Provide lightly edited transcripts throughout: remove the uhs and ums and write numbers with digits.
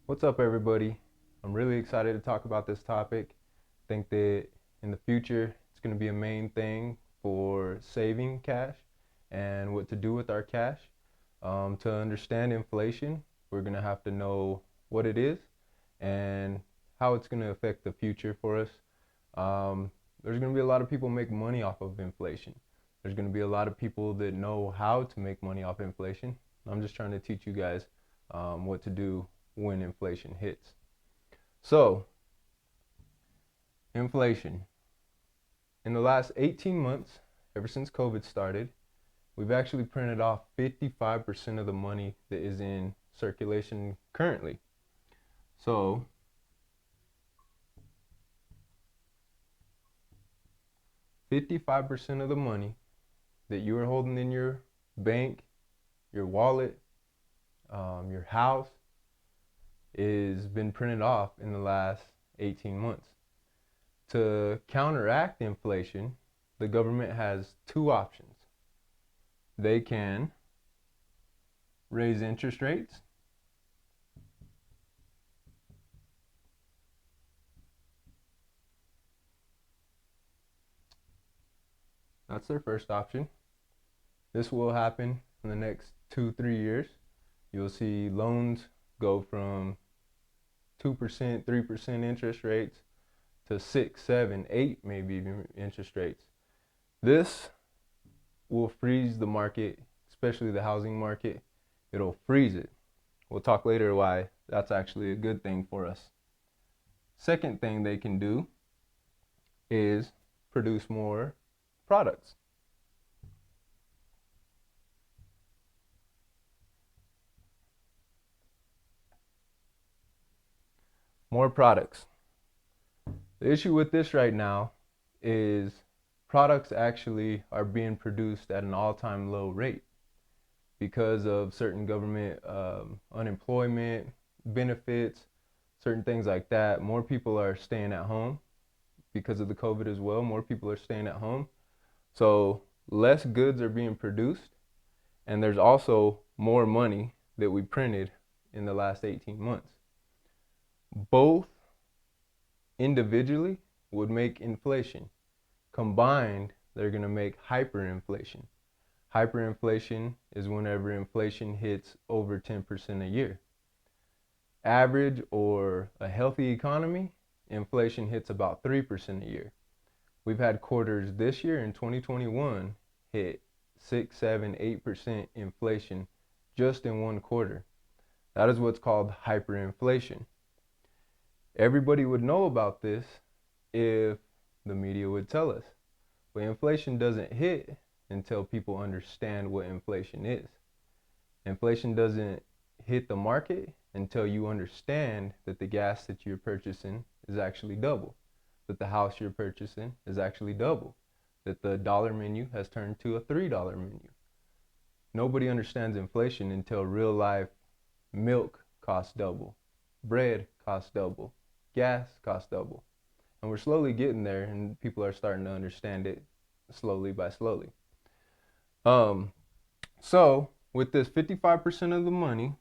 What's up, everybody? I'm really excited to talk about this topic. I think that in the future, it's going to be a main thing for saving cash and what to do with our cash. To understand inflation, we're going to have to know what it is and how it's going to affect the future for us. There's going to be a lot of people make money off of inflation. There's going to be a lot of people that know how to make money off inflation. I'm just trying to teach you guys what to do when inflation hits. So, inflation. In the last 18 months, ever since COVID started, we've actually printed off 55% of the money that is in circulation currently. So, 55% of the money that you are holding in your bank, your wallet, your house, is been printed off in the last 18 months. To counteract inflation, the government has two options. They can raise interest rates, that's their first option. This will happen in the next 2-3 years. You'll see loans go from 2%, 3% interest rates to 6, 7, 8 maybe even interest rates. This will freeze the market, especially the housing market. It'll freeze it. We'll talk later why that's actually a good thing for us. Second thing they can do is produce more products. More products. The issue with this right now is products actually are being produced at an all-time low rate because of certain government unemployment benefits, certain things like that. More people are staying at home because of the COVID as well. More people are staying at home. So less goods are being produced, and there's also more money that we printed in the last 18 months. Both individually would make inflation. Combined, they're going to make hyperinflation. Hyperinflation is whenever inflation hits over 10% a year. Average or a healthy economy, inflation hits about 3% a year. We've had quarters this year in 2021 hit 6, 7, 8% inflation just in one quarter. That is what's called hyperinflation. Everybody would know about this if the media would tell us. But inflation doesn't hit until people understand what inflation is. Inflation doesn't hit the market until you understand that the gas that you're purchasing is actually double, that the house you're purchasing is actually double, that the dollar menu has turned to a $3 menu. Nobody understands inflation until real life milk costs double, bread costs double, gas costs double. And we're slowly getting there, and people are starting to understand it slowly by slowly. So with this 55% of the money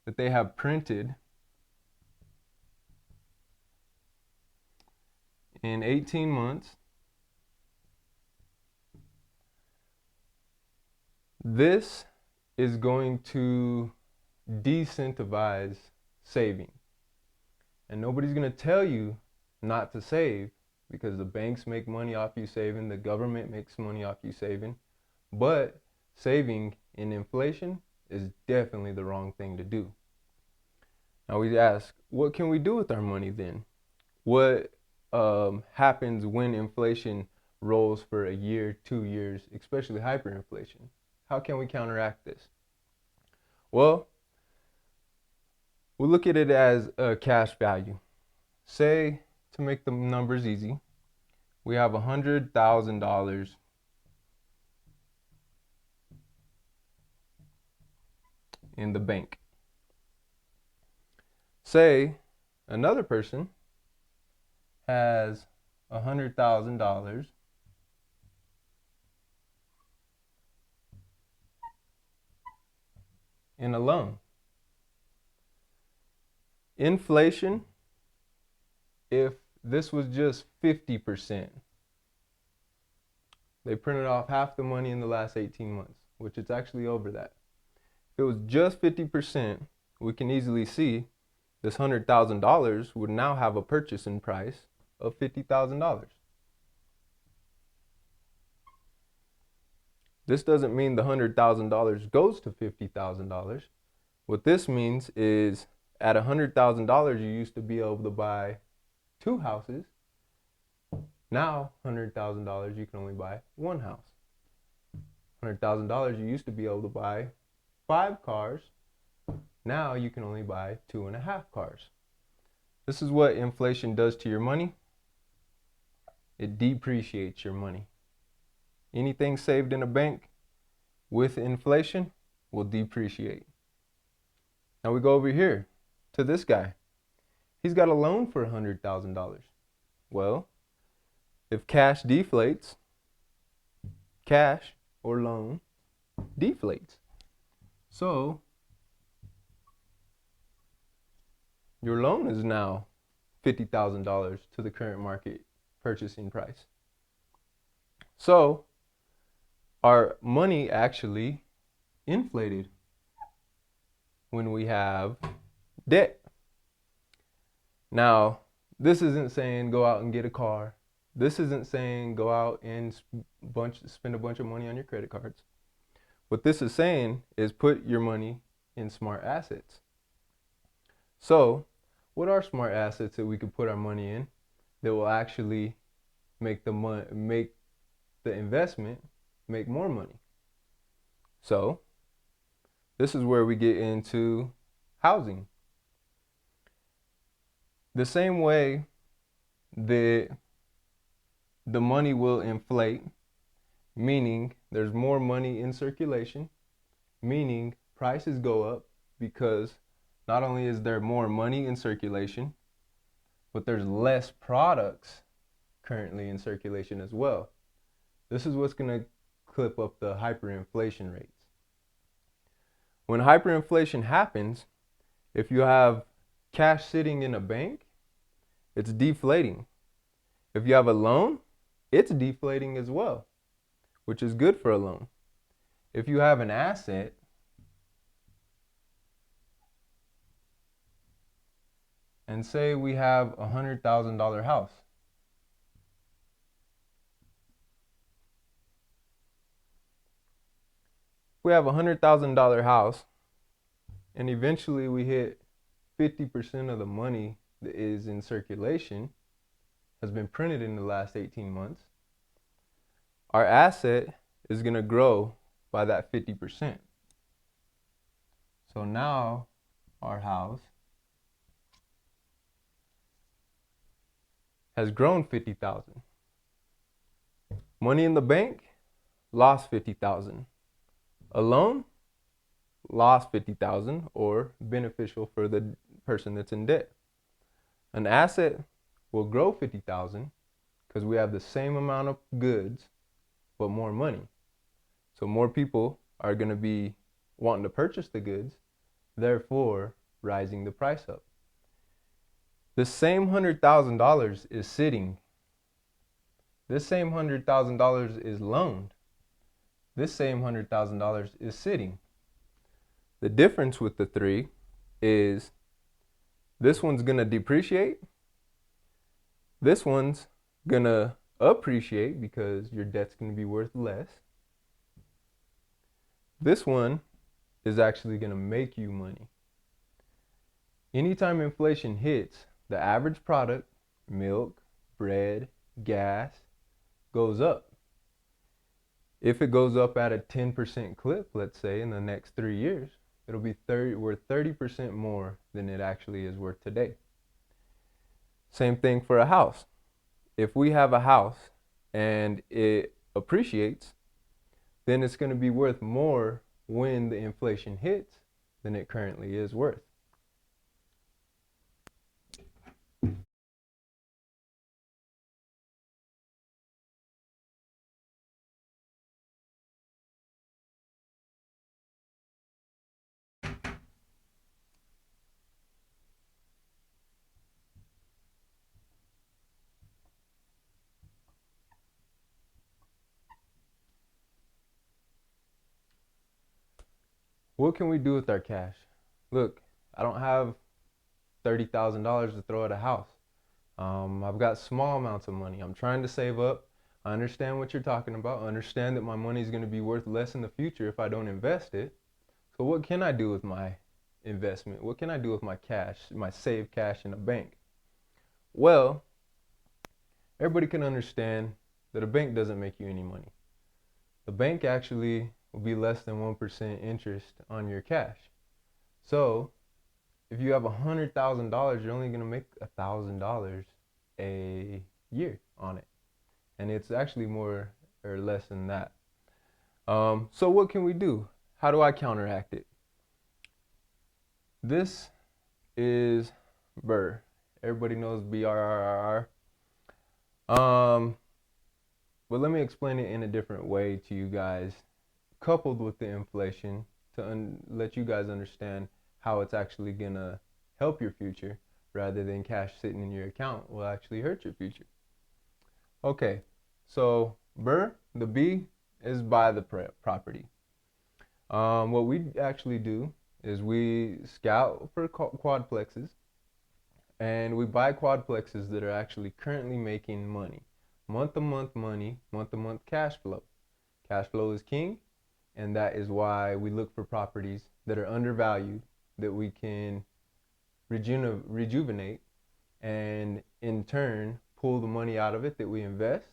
that they have printed in 18 months, this is going to disincentivize saving. And nobody's going to tell you not to save because the banks make money off you saving, the government makes money off you saving. But saving in inflation is definitely the wrong thing to do. Now we ask, what can we do with our money then? What happens when inflation rolls for a year, 2 years, especially hyperinflation? How can we counteract this? Well, we look at it as a cash value. Say, to make the numbers easy, we have $100,000 in the bank. Say another person has $100,000 in a loan. inflation, if this was just 50%, they printed off half the money in the last 18 months, which it's actually over that. If it was just 50%, we can easily see this $100,000 would now have a purchasing price of $50,000. This doesn't mean the $100,000 goes to $50,000. What this means is at $100,000, you used to be able to buy 2 houses. Now, $100,000, you can only buy 1 house. $100,000, you used to be able to buy 5 cars. Now you can only buy 2.5 cars. This is what inflation does to your money. It depreciates your money. Anything saved in a bank with inflation will depreciate. Now we go over here to this guy. He's got a loan for $100,000. Well, if cash deflates, cash or loan deflates. So your loan is now $50,000 to the current market purchasing price. So our money actually inflated when we have debt. Now, this isn't saying go out and get a car. This isn't saying go out and spend a bunch of money on your credit cards. What this is saying is put your money in smart assets. So, what are smart assets that we could put our money in that will actually make the investment make more money? So, this is where we get into housing. The same way that the money will inflate, meaning there's more money in circulation, meaning prices go up because not only is there more money in circulation, but there's less products currently in circulation as well. This is what's going to clip up the hyperinflation rates. When hyperinflation happens, if you have cash sitting in a bank, it's deflating. If you have a loan, it's deflating as well, which is good for a loan. If you have an asset, and say we have a $100,000 house. We have a $100,000 house, and eventually we hit 50% of the money that is in circulation has been printed in the last 18 months. Our asset is going to grow by that 50%. So now our house has grown 50,000. Money in the bank lost 50,000. A loan lost 50,000 or beneficial for the person that's in debt. An asset will grow 50,000 because we have the same amount of goods but more money. So more people are going to be wanting to purchase the goods, therefore rising the price up. The same $100,000 is sitting. This same $100,000 is loaned. This same $100,000 is sitting. The difference with the three is this one's going to depreciate. This one's going to appreciate because your debt's going to be worth less. This one is actually going to make you money. Anytime inflation hits, the average product, milk, bread, gas, goes up. If it goes up at a 10% clip, let's say, in the next 3 years, it'll be worth 30% more than it actually is worth today. Same thing for a house. If we have a house and it appreciates, then it's going to be worth more when the inflation hits than it currently is worth. What can we do with our cash? Look, I don't have $30,000 to throw at a house. I've got small amounts of money. I'm trying to save up. I understand what you're talking about. I understand that my money is going to be worth less in the future if I don't invest it. So what can I do with my investment? What can I do with my cash, my saved cash in a bank? Well, everybody can understand that a bank doesn't make you any money. The bank actually will be less than 1% interest on your cash. So if you have $100,000, you're only going to make $1,000 a year on it. And it's actually more or less than that. So what can we do? How do I counteract it? This is BURR. Everybody knows BRRR. But let me explain it in a different way to you guys, coupled with the inflation, to let you guys understand how it's actually gonna help your future rather than cash sitting in your account will actually hurt your future. Okay, so BURR, the B is buy the property. What we actually do is we scout for quadplexes, and we buy quadplexes that are actually currently making money. Month-to-month money, month-to-month cash flow. Cash flow is king, and that is why we look for properties that are undervalued, that we can rejuvenate, and in turn pull the money out of it that we invest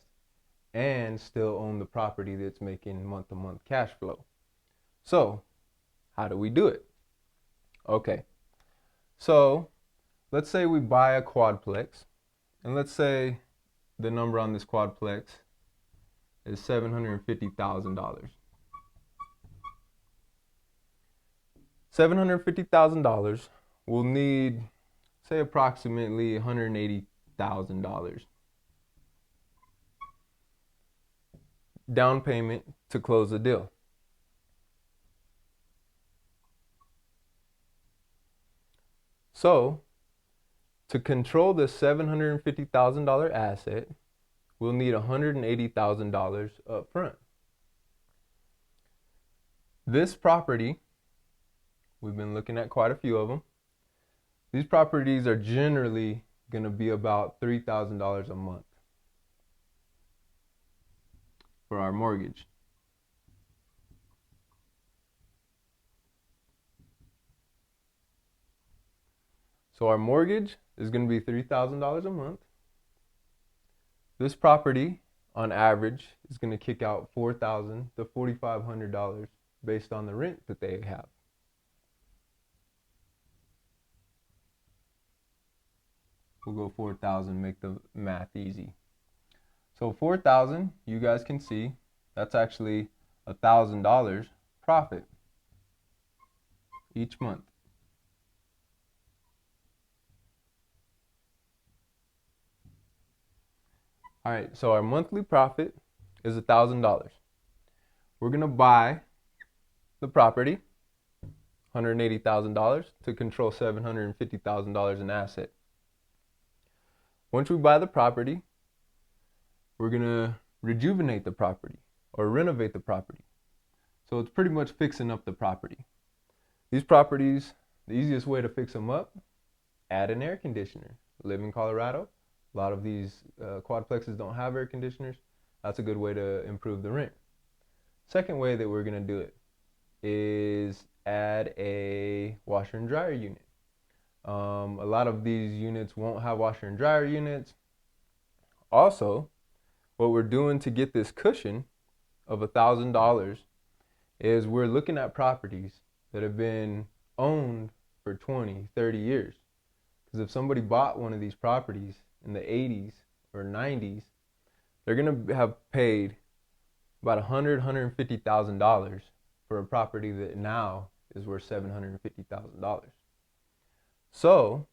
and still own the property that's making month-to-month cash flow. So how do we do it? Okay, so let's say we buy a quadplex, and let's say the number on this quadplex is $750,000. $750,000 will need, say, approximately $180,000 down payment to close the deal. So to control this $750,000 asset, we'll need $180,000 up front. This property, we've been looking at quite a few of them. These properties are generally going to be about $3,000 a month for our mortgage. So our mortgage is going to be $3,000 a month. This property, on average, is going to kick out $4,000 to $4,500 based on the rent that they have. We'll go 4,000, make the math easy. So 4,000, you guys can see, that's actually $1,000 profit each month. All right, so our monthly profit is $1,000. We're gonna buy the property, $180,000 to control $750,000 in asset. Once we buy the property, we're gonna rejuvenate the property or renovate the property. So it's pretty much fixing up the property. These properties, the easiest way to fix them up, add an air conditioner. Live in Colorado, a lot of these quadplexes don't have air conditioners. That's a good way to improve the rent. Second way that we're gonna do it is add a washer and dryer unit. A lot of these units won't have washer and dryer units. Also, what we're doing to get this cushion of $1,000 is we're looking at properties that have been owned for 20, 30 years. Because if somebody bought one of these properties in the 80s or 90s, they're going to have paid about $100,000, $150,000 for a property that now is worth $750,000. So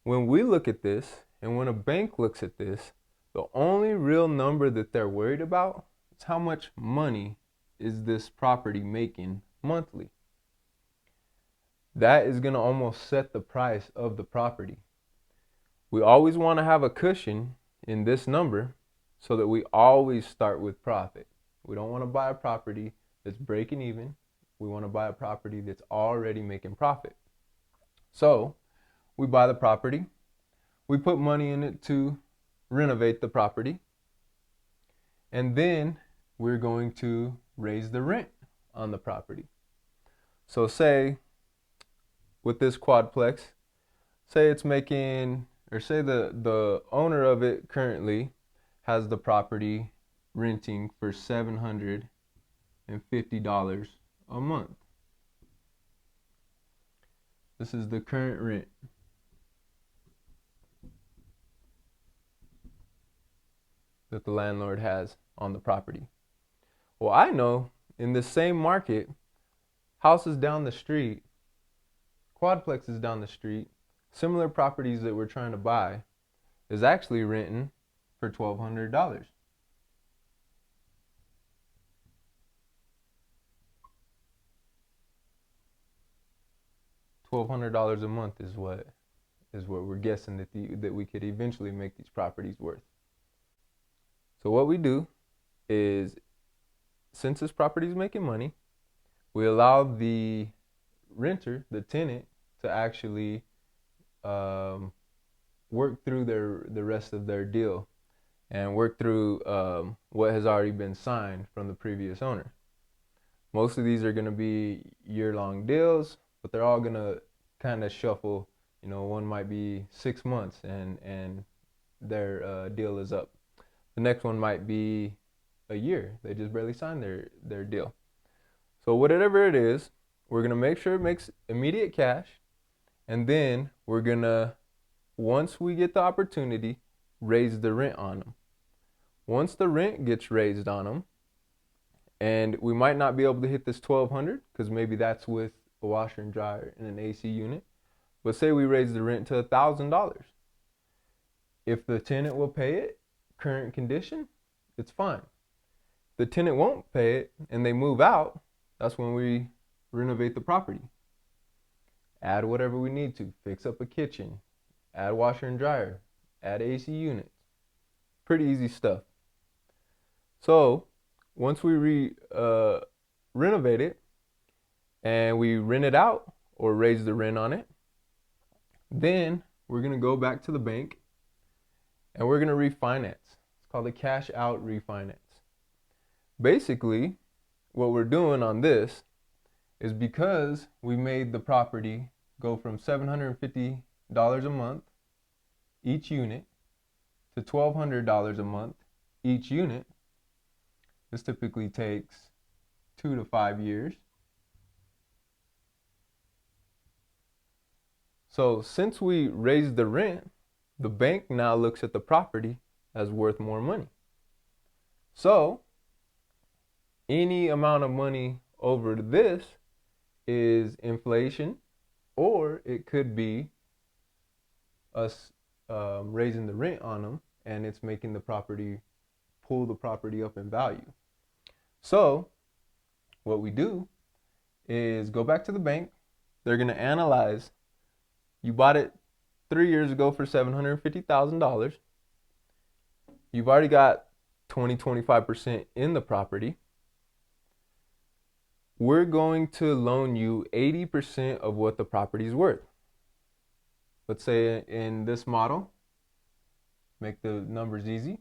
when we look at this, and when a bank looks at this, the only real number that they're worried about is how much money is this property making monthly. That is going to almost set the price of the property. We always want to have a cushion in this number so that we always start with profit. We don't want to buy a property that's breaking even We want to buy a property that's already making profit. So we buy the property, we put money in it to renovate the property, and then we're going to raise the rent on the property. So say with this quadplex, say it's making, or say the owner of it currently has the property renting for $750 a month. This is the current rent. That the landlord has on the property. Well, I know in the same market, houses down the street, quadplexes down the street, similar properties that we're trying to buy is actually renting for $1,200. $1,200 a month is what we're guessing that we could eventually make these properties worth. So what we do is, since this property is making money, we allow the renter, the tenant, to actually work through the rest of their deal and work through what has already been signed from the previous owner. Most of these are going to be year-long deals, but they're all going to kind of shuffle. You know, one might be 6 months and their deal is up. The next one might be a year. They just barely signed their deal. So whatever it is, we're going to make sure it makes immediate cash, and then we're going to, once we get the opportunity, raise the rent on them. Once the rent gets raised on them, and we might not be able to hit this $1,200 because maybe that's with a washer and dryer and an AC unit, but say we raise the rent to $1,000. If the tenant will pay it, current condition, it's fine. If the tenant won't pay it and they move out, that's when we renovate the property. Add whatever we need to, fix up a kitchen, add washer and dryer, add AC units. Pretty easy stuff. So once we renovate it and we rent it out or raise the rent on it, then we're going to go back to the bank and we're going to refinance. It's called a cash out refinance. Basically, what we're doing on this is, because we made the property go from $750 a month each unit to $1,200 a month each unit. This typically takes 2 to 5 years. So since we raised the rent, the bank now looks at the property as worth more money. So any amount of money over this is inflation, or it could be us raising the rent on them, and it's making the property, pull the property up in value. So what we do is go back to the bank. They're going to analyze. You bought it 3 years ago for $750,000. You've already got 25% in the property. We're going to loan you 80% of what the property is worth. Let's say in this model, make the numbers easy,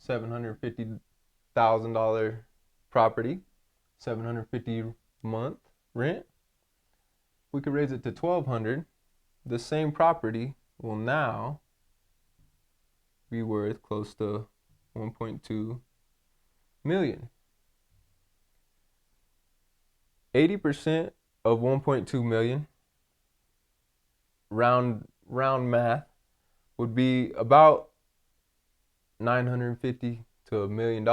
$750,000 property, $750 month rent. We could raise it to $1,200. The same property will now be worth close to $1.2 million. 80% of 1.2 million, round math, would be about $950 to $1 million.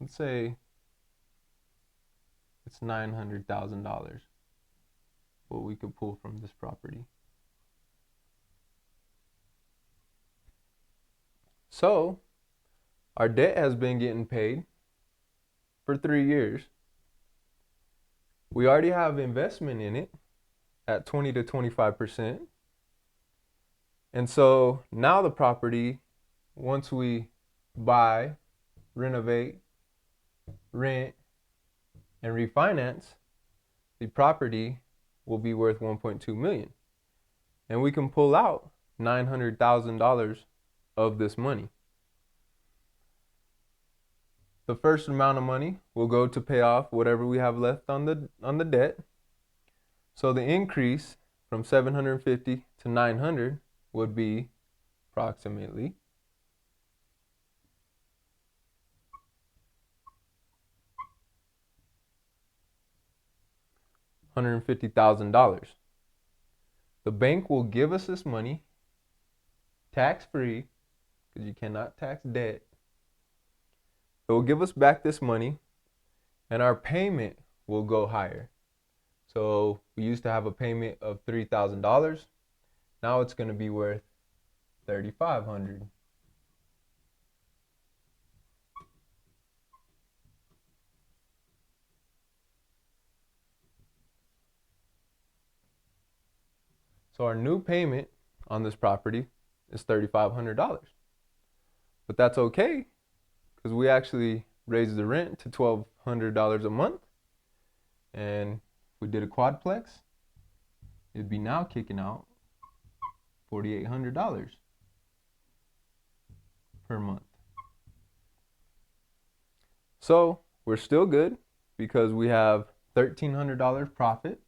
Let's say it's $900,000 what we could pull from this property. So our debt has been getting paid for 3 years. We already have investment in it at 20 to 25%. And so now the property once we buy, renovate, rent, and refinance, the property will be worth $1.2 million. And we can pull out $900,000 of this money. The first amount of money will go to pay off whatever we have left on the debt. So the increase from 750 to 900 would be approximately $150,000. The bank will give us this money tax-free, because you cannot tax debt. It will give us back this money, and our payment will go higher. So we used to have a payment of $3,000. Now it's going to be worth $3,500. So our new payment on this property is $3,500. But that's okay, because we actually raised the rent to $1,200 a month. And if we did a quadplex, it'd be now kicking out $4,800 per month. So we're still good, because we have $1,300 profit.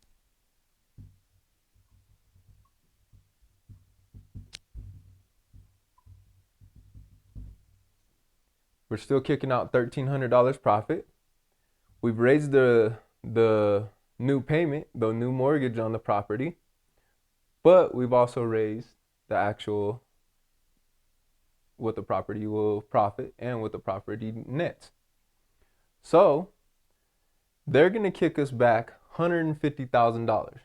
We're still kicking out $1,300 profit. We've raised the new payment, the new mortgage on the property, but we've also raised the actual what the property will profit and what the property nets. So they're going to kick us back $150,000.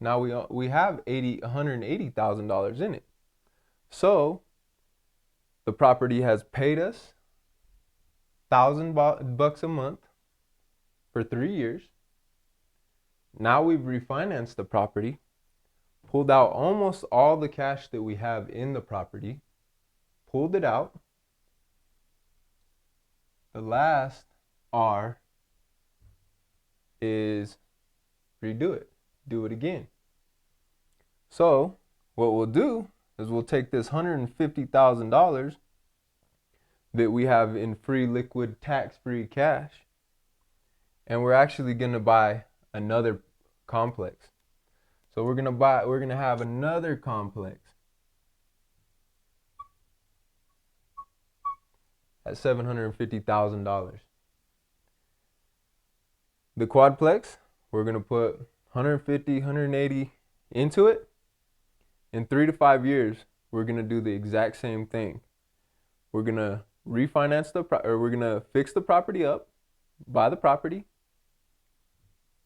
Now we have $180,000 in it. So the property has paid us $1,000 a month for 3 years. Now we've refinanced the property, pulled out almost all the cash that we have in the property, pulled it out. The last R is redo it, do it again. So what we'll do is we'll take this $150,000 that we have in free liquid tax-free cash, and we're actually going to buy another complex. So we're going to have another complex at $750,000. The quadplex, we're going to put 150, 180 into it. In 3 to 5 years, we're going to do the exact same thing. We're going to refinance we're going to fix the property up, buy the property,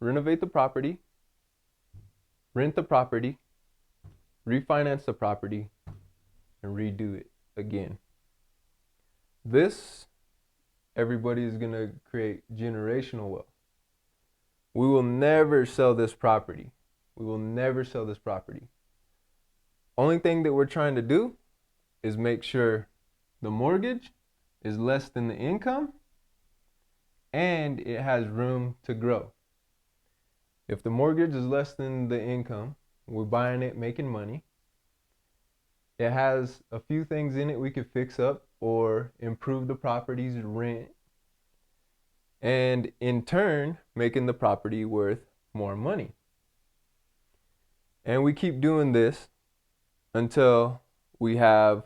renovate the property, rent the property, refinance the property, and redo it again. This, everybody is going to create generational wealth. We will never sell this property. We will never sell this property. Only thing that we're trying to do is make sure the mortgage is less than the income and it has room to grow. If the mortgage is less than the income, we're buying it, making money. It has a few things in it we could fix up or improve the property's rent, and in turn, making the property worth more money. And we keep doing this until we have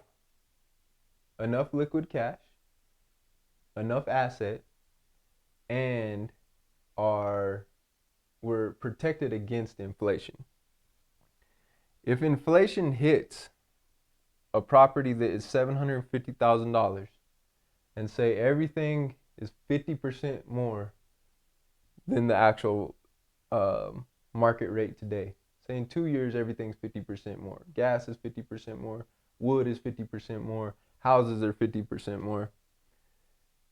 enough liquid cash, enough asset, and we're protected against inflation. If inflation hits a property that is $750,000 and say everything is 50% more than the actual market rate today, say in 2 years everything's 50% more, gas is 50% more, wood is 50% more, houses are 50% more.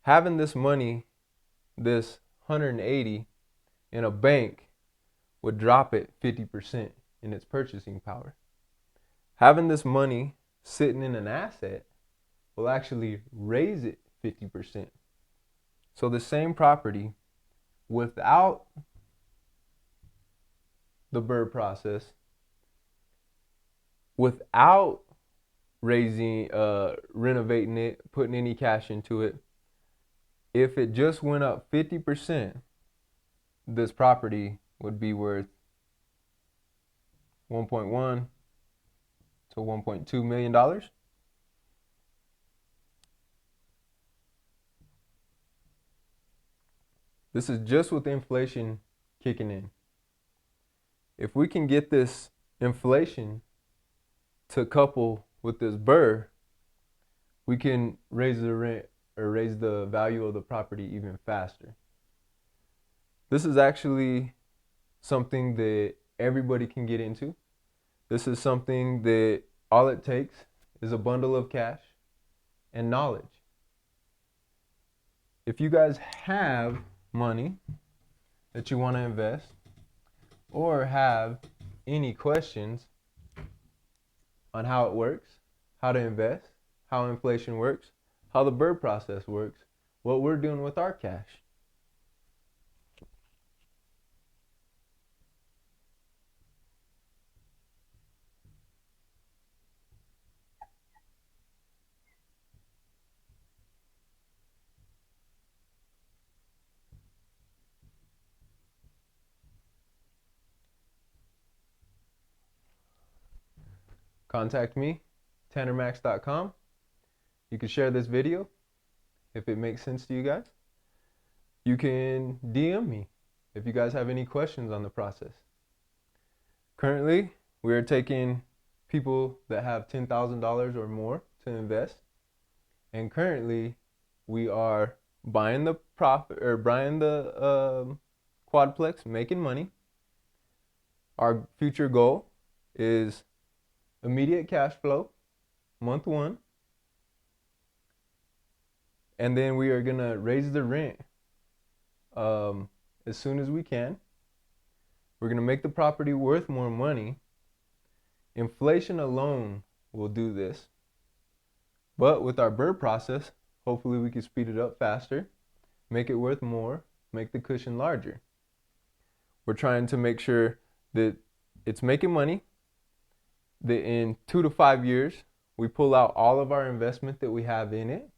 Having this money, this 180 in a bank, would drop it 50% in its purchasing power. Having this money sitting in an asset will actually raise it 50%. So the same property without the BURR process, without renovating it, putting any cash into it, if it just went up 50%, this property would be worth 1.1 to $1.2 million. This is just with inflation kicking in. If we can get this inflation to couple with this BURR, we can raise the rent or raise the value of the property even faster. This is actually something that everybody can get into. This is something that all it takes is a bundle of cash and knowledge. If you guys have money that you want to invest or have any questions on how it works, how to invest, how inflation works, how the BURR process works, what we're doing with our cash, contact me, tannermax.com. You can share this video if it makes sense to you guys. You can DM me if you guys have any questions on the process. Currently, we are taking people that have $10,000 or more to invest. And currently, we are buying the quadplex, making money. Our future goal is immediate cash flow, month one. And then we are gonna raise the rent as soon as we can. We're gonna make the property worth more money. Inflation alone will do this. But with our BURR process, hopefully we can speed it up faster, make it worth more, make the cushion larger. We're trying to make sure that it's making money, that in 2 to 5 years, we pull out all of our investment that we have in it,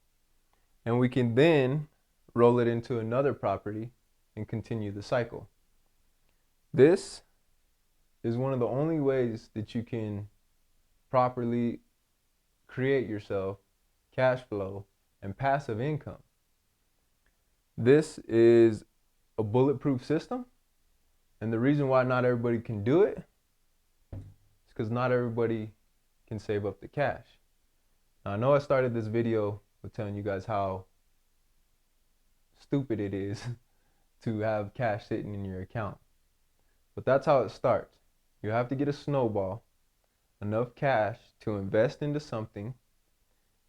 and we can then roll it into another property and continue the cycle. This is one of the only ways that you can properly create yourself cash flow and passive income. This is a bulletproof system, and the reason why not everybody can do it is because not everybody can save up the cash. Now, I know I started this video with telling you guys how stupid it is to have cash sitting in your account, but that's how it starts. You have to get a snowball, enough cash to invest into something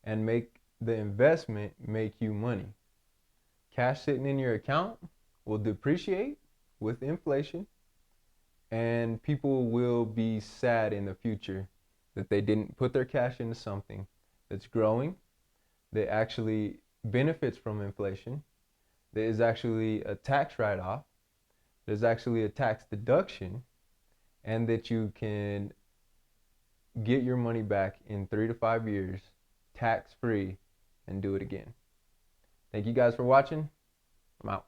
and make the investment make you money. Cash sitting in your account will depreciate with inflation, and people will be sad in the future that they didn't put their cash into something that's growing, that actually benefits from inflation, that is actually a tax write-off, there's actually a tax deduction, and that you can get your money back in 3 to 5 years tax-free and do it again. Thank you guys for watching. I'm out.